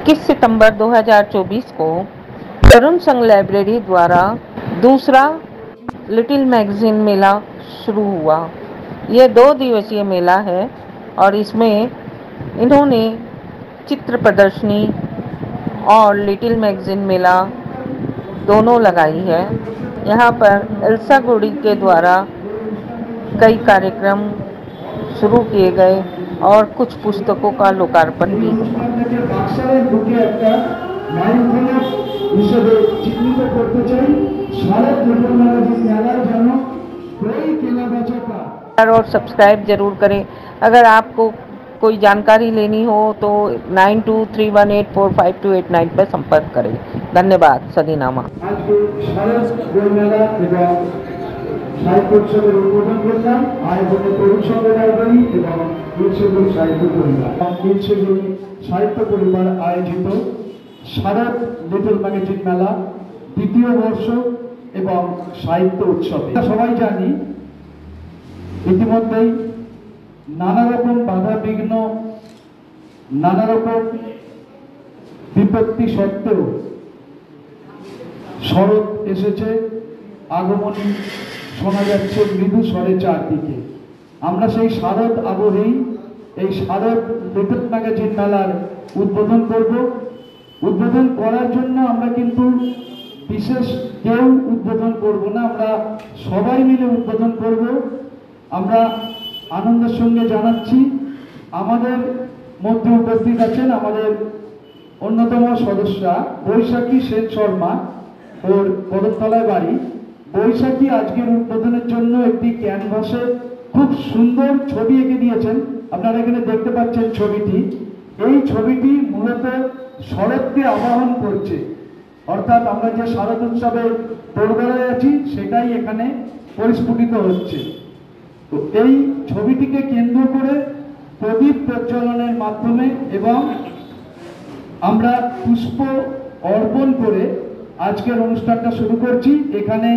21 सितंबर 2024 को तरुण संघ लाइब्रेरी द्वारा दूसरा लिटिल मैगजीन मेला शुरू हुआ। यह 2 दिवसीय मेला है और इसमें इन्होंने चित्र प्रदर्शनी और लिटिल मैगजीन मेला दोनों लगाई है। यहाँ पर एल्सा गुडी के द्वारा कई कार्यक्रम शुरू किए गए और कुछ पुस्तकों का लोकार्पण भी हुआ। और सब्सक्राइब जरूर करें। अगर आपको कोई जानकारी लेनी हो तो 9231845289 पर संपर्क करें। धन्यवाद। सदीनामा। সাহিত্য উৎসবের উদ্বোধন করলাম আয়োজনে তরুণ সংঘ লাইব্রেরি এবং নীলশেগুড়ি সাহিত্য পরিবার। নীলশেগুড়ি সাহিত্য পরিবার আয়োজিত শারদ লিটল ম্যাগাজিন মেলা দ্বিতীয় বর্ষ এবং সাহিত্য উৎসব। সবাই জানি ইতিমধ্যেই নানা রকম বাধা বিঘ্ন, নানা রকম বিপত্তি সত্ত্বেও শরৎ এসেছে, আগমনী শোনা যাচ্ছে মৃদু স্বরে চারদিকে। আমরা সেই শারদ আবহেই এই শারদ লিটল ম্যাগাজিন মেলার উদ্বোধন করব। উদ্বোধন করার জন্য আমরা কিন্তু বিশেষ কেউ উদ্বোধন করব না, আমরা সবাই মিলে উদ্বোধন করব। আমরা আনন্দের সঙ্গে জানাচ্ছি আমাদের মধ্যে উপস্থিত আছেন আমাদের অন্যতম সদস্যা বৈশাখী সেন শর্মা, ওর কদমতলায় বাড়ি। বৈশাখী আজকের উদ্বোধনের জন্য একটি ক্যানভাসে খুব সুন্দর ছবি এঁকে দিয়েছেন। আপনারা এখানে দেখতে পাচ্ছেন ছবিটি। এই ছবিটি মূলত শরৎকে আবাহন করছে, অর্থাৎ আমরা যে শারদ উৎসবের তোড়গড়ায় আছি সেটাই এখানে পরিস্ফুটিত হচ্ছে। তো এই ছবিটিকে কেন্দ্র করে প্রদীপ প্রজ্বলনের মাধ্যমে এবং আমরা পুষ্প অর্পণ করে আজকের অনুষ্ঠানটা শুরু করছি। এখানে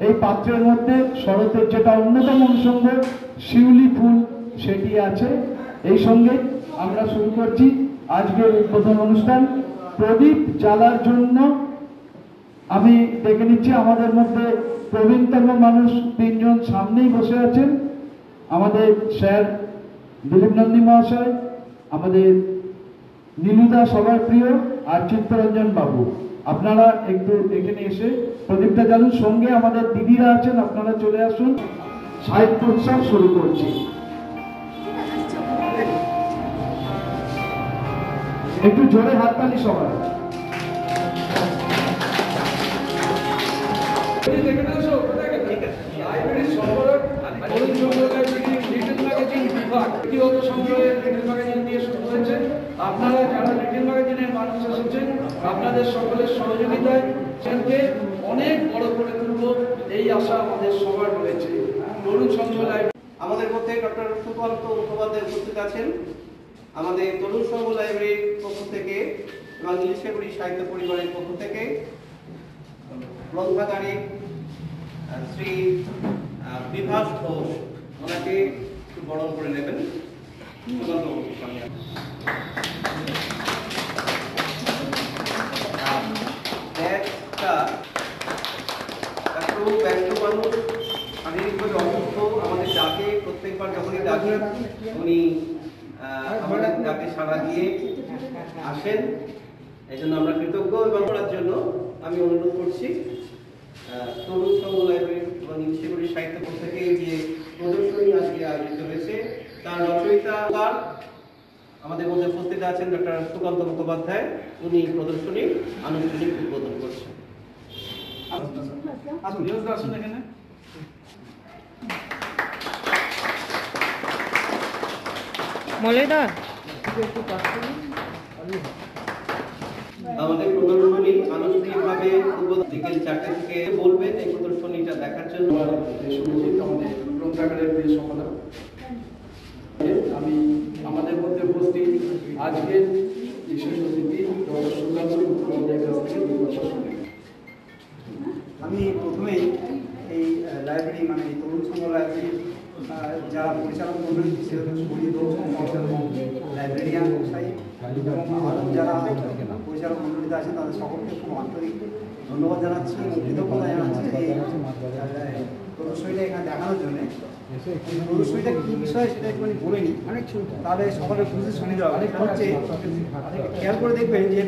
এই পাত্রের মধ্যে শরতের যেটা অন্যতম অনুষঙ্গ শিউলি ফুল সেটি আছে। এই সঙ্গে আমরা শুরু করছি আজকের উদ্বোধন অনুষ্ঠান। প্রদীপ জ্বালার জন্য আমি ডেকে নিচ্ছি আমাদের মধ্যে প্রবীণতম মানুষ 3 জন সামনেই বসে আছেন। আমাদের স্যার দিলীপ নন্দী মহাশয়, আমাদের নীলুদা সবার প্রিয়, আর চিত্তরঞ্জন বাবু। আপনারা একটু এখানে এসে প্রদীপটা জ্বালুন। সঙ্গে আমাদের দিদিরা আছেন, আপনারা চলে আসুন। সাহিত্য উৎসব শুরু করছি। একটু জোরে হাততালি সবাই। আপনারা যারা লিটল ম্যাগাজিনের মানুষ এসেছেন, আপনাদের সকলের সহযোগিতায় সেটাকে অনেক বড় করে তুলব এই আশা আমাদের সবার রয়েছে। তরুণ সংঘ লাইব্রেরি আমাদের মধ্যে ডক্টর সুকান্ত মুখোপাধ্যায় উপস্থিত আছেন আমাদের তরুণ সংঘ লাইব্রেরির পক্ষ থেকে এবং নীলশেগুড়ি সাহিত্য পরিবারের পক্ষ থেকে। গ্রন্থাগারিক শ্রী বিভাস ঘোষ ওনাকে একটু বরণ করে নেবেন। সুকান্ত মুখোপাধ্যায় একটু ব্যস্ত মানুষ, শারীরিকভাবে অসুস্থ, আমাদের ডাকে প্রত্যেকবার যখনই ডাকি উনি আমাদের ডাকে সাড়া দিয়ে আসেন। এই জন্য আমরা কৃতজ্ঞ। এবং করার জন্য আমি অনুরোধ করছি তরুণ সংঘ লাইব্রেরি এবং নীলশেগুড়ি সাহিত্য থেকে যে প্রদর্শনী আজকে আয়োজিত হয়েছে তার রচয়িতা আমাদের মধ্যে উপস্থিত আছেন ডক্টর সুকান্ত মুখোপাধ্যায়। উনি প্রদর্শনী আনুষ্ঠানিক উদ্বোধন করছেন। আমাদের প্রদর্শনী আনুষ্ঠানিকভাবে বিকেল 4টে থেকে বলবেন এই প্রদর্শনীটা দেখার জন্য। আমাদের গ্রন্থাগারের প্রিয় সম্পাদক, আমি আমাদের মধ্যে উপস্থিত আজকের বিশেষ অতিথি ডক্টর সুকান্ত মুখোপাধ্যায়ের কাছ থেকে 2 বছর শুনে। আমি প্রথমেই এই লাইব্রেরি মানে তরুণ সংঘ লাইব্রেরি যারা পরিচালনা করবেন সেরকম লাইব্রেরিয়ান মশাই এবং আরও যারা পরিচালক মণ্ডলীতে আছেন তাদের সকলকে খুব আন্তরিক ধন্যবাদ জানাচ্ছি এবং কৃতজ্ঞতা জানাচ্ছি এই প্রদর্শনীটা এখানে দেখানোর জন্য। প্রদর্শনীটা কী বিষয় সেটা একটুখানি বলে নিই, তাহলে সকলের বুঝতে সুবিধা হবে। হচ্ছে খেয়াল করে দেখবেন যে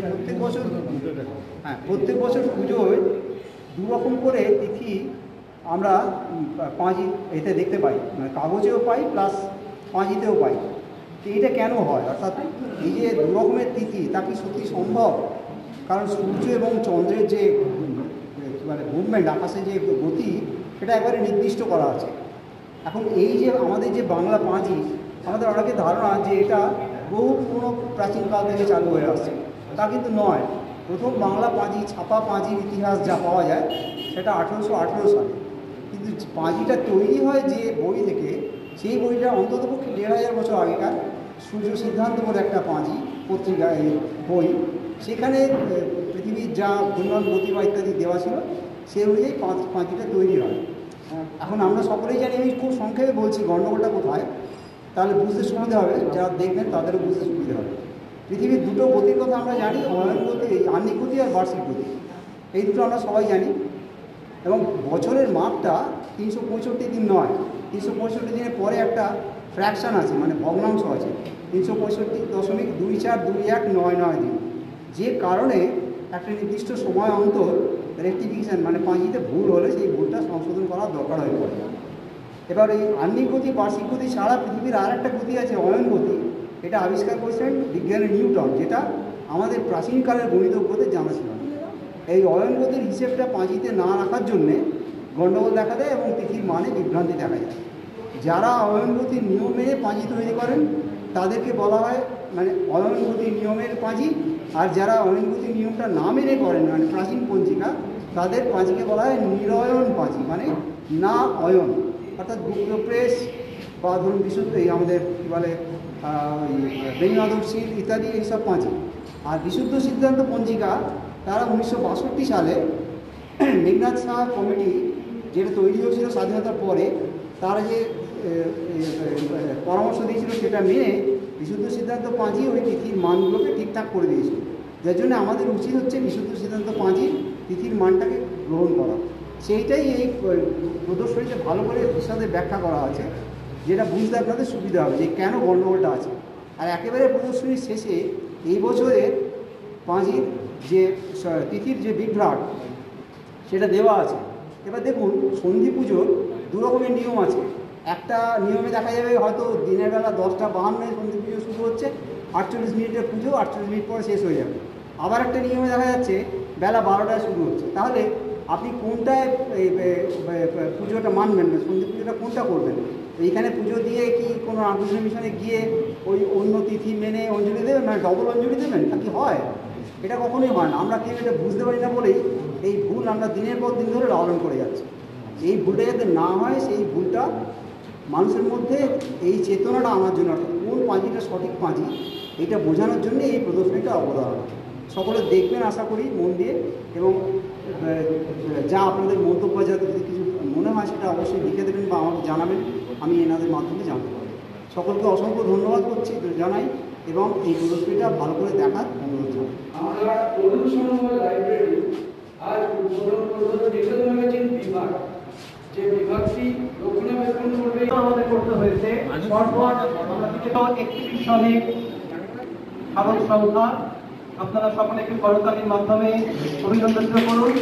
প্রত্যেক বছর পুজোয় দুরকম করে তিথি আমরা পাঁজি এতে দেখতে পাই, মানে কাগজেও পাই প্লাস পাঁজিতেও পাই। তো এইটা কেন হয়, অর্থাৎ এই যে দু রকমের তিথি তা কি সত্যি সম্ভব? কারণ সূর্য এবং চন্দ্রের যে মানে মুভমেন্ট, আকাশে যে গতি, সেটা একবারে নির্দিষ্ট করা আছে। এখন এই যে আমাদের যে বাংলা পাঁজি, আমাদের অনেকের ধারণা যে এটা বহু পুরনো প্রাচীনকাল থেকে চালু হয়ে আসছে, তা কিন্তু নয়। প্রথম বাংলা পাঁজি, ছাপা পাঁজির ইতিহাস যা পাওয়া যায় সেটা 1818 সালে। কিন্তু পাঁজিটা তৈরি হয় যে বই থেকে, সেই বইটা অন্ততপক্ষে 1500 বছর আগেকার সূর্য সিদ্ধান্ত বলে একটা পাঁজি পত্রিকা, এই বই, সেখানে পৃথিবীর যা ঘূর্ণন গতি বা ইত্যাদি দেওয়া ছিল সেই অনুযায়ী পাঁজিটা তৈরি হয়। এখন আমরা সকলেই জানি, আমি খুব সংক্ষেপে বলছি গণ্ডগোলটা কোথায়, তাহলে বুঝতে সুবিধা হবে, যারা দেখবেন তাদেরও বুঝতে সুবিধা হবে। পৃথিবীর দুটো গতির কথা আমরা জানি, অয়ন গতি, আহ্নিক গতি আর বার্ষিক গতি, এই দুটো আমরা সবাই জানি। এবং বছরের মাপটা 365 দিন নয়, 365 দিনের পরে একটা ফ্র্যাকশান আছে, মানে ভগ্নাংশ আছে, 365.242199 দিন, যে কারণে একটা নির্দিষ্ট সময় অন্তর রেক্টিফিকেশান, মানে পাঁজিতে ভুল হলে সেই ভুলটা সংশোধন করার দরকার হয়ে পড়ে। এবার এই আহ্নিক গতি, বার্ষিক গতি ছাড়া পৃথিবীর আর একটা গতি আছে, অয়ন গতি। এটা আবিষ্কার করেছেন বিজ্ঞানী নিউটন, যেটা আমাদের প্রাচীনকালের গণিতজ্ঞদের জানা ছিল না। এই অয়ন গতির হিসেবটা পাঁজিতে না রাখার জন্যে গণ্ডগোল দেখা দেয় এবং তিথির মানে বিভ্রান্তি দেখা যায়। যারা অয়ন গতির নিয়ম মেনে পাঁজি তৈরি করেন তাদেরকে বলা হয় মানে অয়ন গতির নিয়মের পাঁজি, আর যারা অয়ন গতির নিয়মটা না মেনে করেন, মানে প্রাচীন পঞ্জিকা, তাদের পাঁজিকে বলা হয় নিরয়ন পাঁজি, মানে না অয়ন। অর্থাৎ গুপ্ত প্রেস বা ধরুন বিশুদ্ধ, এই আমাদের কী বলে বেণীমাধবশীল ইত্যাদি এইসব পাঁজি। আর বিশুদ্ধ সিদ্ধান্ত পঞ্জিকা তারা 1962 সালে মেঘনাথ শাহ কমিটি, যেটা তৈরি হয়েছিল স্বাধীনতার পরে, তারা যে পরামর্শ দিয়েছিল সেটা মেনে বিশুদ্ধ সিদ্ধান্ত পাঁজি ওই তিথির মানগুলোকে ঠিকঠাক করে দিয়েছিল। যার জন্য আমাদের উচিত হচ্ছে বিশুদ্ধ সিদ্ধান্ত পাঁজি তিথির মানটাকে গ্রহণ করা। সেইটাই এই প্রদর্শনীতে ভালো করে বিশদে ব্যাখ্যা করা আছে, যেটা বুঝতে আপনাদের সুবিধা হবে যে কেন গণ্ডগোলটা আছে। আর একেবারে প্রদর্শনীর শেষে এই বছরের পাঁজির যে তিথির যে বিভ্রাট সেটা দেওয়া আছে। এবার দেখুন, সন্ধি পুজোর দু রকমের নিয়ম আছে। একটা নিয়মে দেখা যাবে হয়তো দিনের বেলা 10:52 সন্ধি পুজো শুরু হচ্ছে, 48 মিনিটের পুজো, 48 মিনিট পরে শেষ হয়ে যাবে। আবার একটা নিয়মে দেখা যাচ্ছে বেলা 12টায় শুরু হচ্ছে। তাহলে আপনি কোনটায় পুজোটা মানবেন, না সন্ধি পুজোটা কোনটা করবেন? এইখানে পুজো দিয়ে কি কোনো রামকৃষ্ণ মিশনে গিয়ে ওই অন্য তিথি মেনে অঞ্জলি দেবেন, মানে ডবল অঞ্জলি দেবেন? তা কি হয়? এটা কখনোই হয় না। আমরা কেউ এটা বুঝতে পারি না বলেই এই ভুল আমরা দিনের পর দিন ধরে লালন করে যাচ্ছি। এই ভুলটা যাতে না হয়, সেই ভুলটা মানুষের মধ্যে এই চেতনাটা আনার জন্য, অর্থাৎ কোন পাঁজিটা সঠিক পাঁজি, এইটা বোঝানোর জন্য এই প্রদর্শনীটা অবদান। সকলে দেখবেন আশা করি মন দিয়ে, এবং যা আপনাদের মন্তব্য যাতে যদি কিছু মনে হয় সেটা অবশ্যই লিখে দেবেন বা আমাকে জানাবেন, আমি এনাদের মাধ্যমে জানতে পারি। সকলকে অসংখ্য ধন্যবাদ করছি, জানাই, এবং এই প্রদর্শনীটা ভালো করে দেখার অনুরোধ জানাই। আমরা তরুণ সংঘ লাইব্রেরি আজ উদ্বোধন করব লিটল ম্যাগাজিন বিভাগ, যে বিভাগটি রক্ষণাবেক্ষণ করবে আমাদের করতে হয়েছে। পরপর আমরা 31 সালে সাধক সংখ্যা, আপনারা সকলে একটি করতালির মাধ্যমে অভিনন্দন করুন।